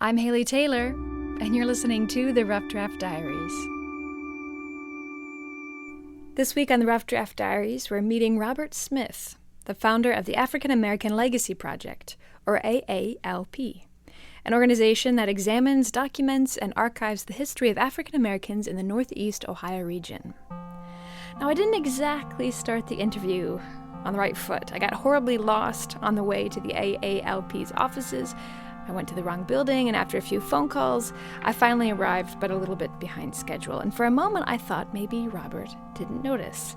I'm Haley Taylor, and you're listening to the Rough Draft Diaries. This week on the Rough Draft Diaries, we're meeting Robert Smith, the founder of the African American Legacy Project, or AALP, an organization that examines, documents, and archives the history of African Americans in the Northeast Ohio region. Now, I didn't exactly start the interview on the right foot. I got horribly lost on the way to the AALP's offices. I went to the wrong building, and after a few phone calls, I finally arrived, but a little bit behind schedule. And for a moment, I thought maybe Robert didn't notice.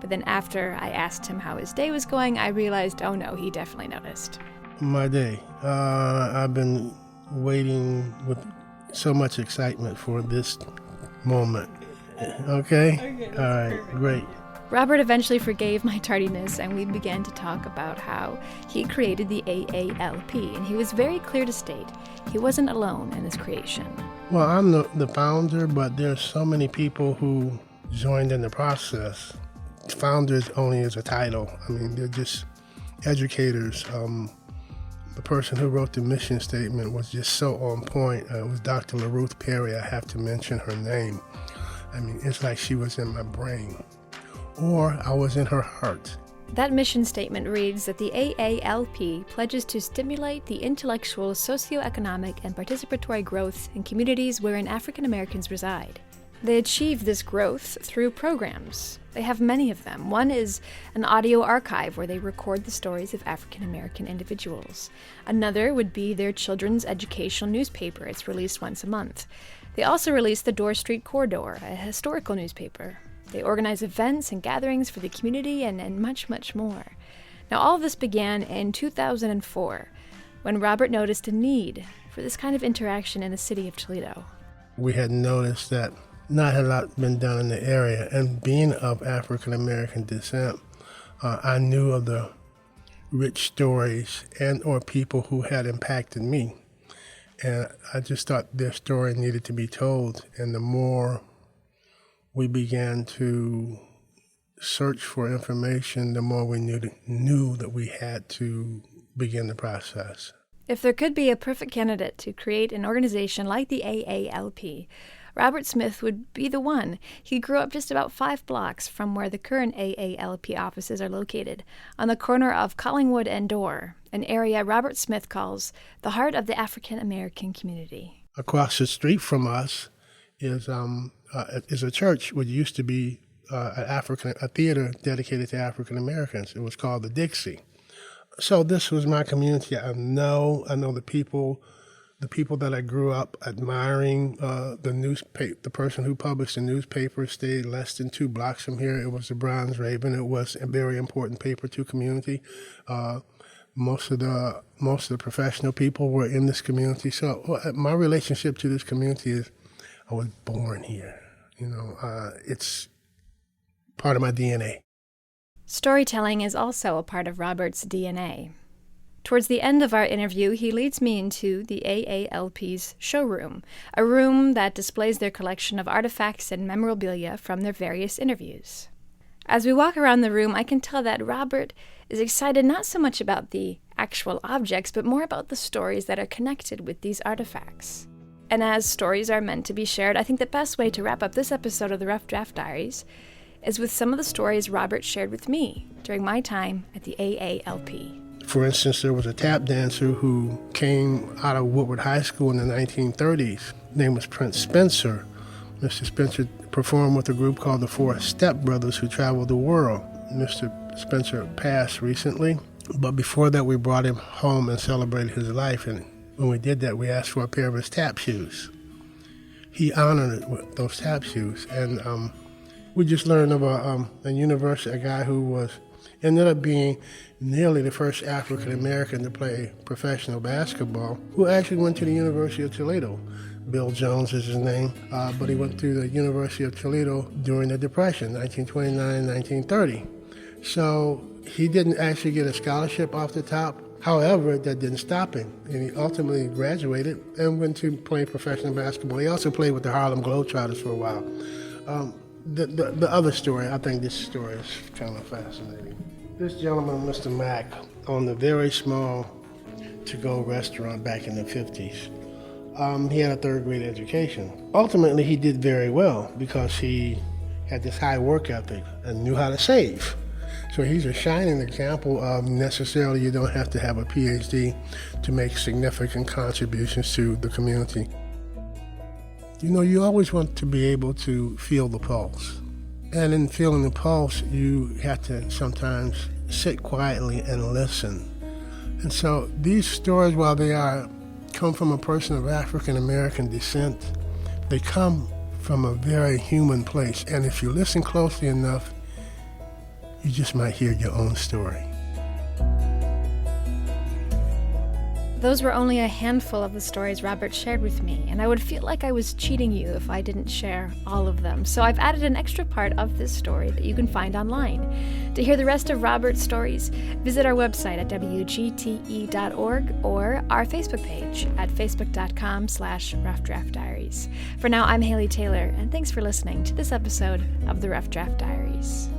But then after I asked him how his day was going, I realized, oh no, he definitely noticed. My day. I've been waiting with so much excitement for this moment. Okay? All right, perfect. Great. Robert eventually forgave my tardiness, and we began to talk about how he created the AALP, and he was very clear to state he wasn't alone in this creation. Well, I'm the founder, but there's so many people who joined in the process. Founders only is a title. I mean, they're just educators. The person who wrote the mission statement was just so on point. It was Dr. LaRuth Perry. I have to mention her name. I mean, it's like she was in my brain. Or I was in her heart. That mission statement reads that the AALP pledges to stimulate the intellectual, socioeconomic, and participatory growth in communities wherein African Americans reside. They achieve this growth through programs. They have many of them. One is an audio archive where they record the stories of African American individuals. Another would be their children's educational newspaper. It's released once a month. They also release the Dorr Street Corridor, a historical newspaper. They organize events and gatherings for the community and much, much more. Now, all of this began in 2004 when Robert noticed a need for this kind of interaction in the city of Toledo. We had noticed that not a lot been done in the area, and being of African American descent, I knew of the rich stories and or people who had impacted me. And I just thought their story needed to be told, and the more we began to search for information, the more we knew that we had to begin the process. If there could be a perfect candidate to create an organization like the AALP, Robert Smith would be the one. He grew up just about 5 blocks from where the current AALP offices are located, on the corner of Collingwood and Dorr, an area Robert Smith calls the heart of the African American community. Across the street from us is a church which used to be a theater dedicated to African Americans. It was called the Dixie. So this was my community. I know the people that I grew up admiring. The person who published the newspaper stayed less than 2 blocks from here. It was the Bronze Raven. It was a very important paper to community. Most of the professional people were in this community. So my relationship to this community is I was born here. It's part of my DNA. Storytelling is also a part of Robert's DNA. Towards the end of our interview, he leads me into the AALP's showroom, a room that displays their collection of artifacts and memorabilia from their various interviews. As we walk around the room, I can tell that Robert is excited not so much about the actual objects, but more about the stories that are connected with these artifacts. And as stories are meant to be shared, I think the best way to wrap up this episode of the Rough Draft Diaries is with some of the stories Robert shared with me during my time at the AALP. For instance, there was a tap dancer who came out of Woodward High School in the 1930s. His name was Prince Spencer. Mr. Spencer performed with a group called the Four Step Brothers who traveled the world. Mr. Spencer passed recently, but before that we brought him home and celebrated his life, and when we did that, we asked for a pair of his tap shoes. He honored it with those tap shoes, and we just learned of a guy who ended up being nearly the first African American to play professional basketball, who actually went to the University of Toledo. Bill Jones is his name, but he went to the University of Toledo during the Depression, 1929, 1930. So he didn't actually get a scholarship off the top. However, that didn't stop him, and he ultimately graduated and went to play professional basketball. He also played with the Harlem Globetrotters for a while. The other story, I think this story is kind of fascinating. This gentleman, Mr. Mack, owned a very small to-go restaurant back in the 50s. He had a third-grade education. Ultimately, he did very well because he had this high work ethic and knew how to save. So he's a shining example of necessarily you don't have to have a PhD to make significant contributions to the community. You know, you always want to be able to feel the pulse. And in feeling the pulse, you have to sometimes sit quietly and listen. And so these stories, while they come from a person of African American descent, they come from a very human place. And if you listen closely enough, you just might hear your own story. Those were only a handful of the stories Robert shared with me, and I would feel like I was cheating you if I didn't share all of them. So I've added an extra part of this story that you can find online. To hear the rest of Robert's stories, visit our website at wgte.org or our Facebook page at facebook.com/Rough Draft Diaries. For now, I'm Haley Taylor, and thanks for listening to this episode of the Rough Draft Diaries.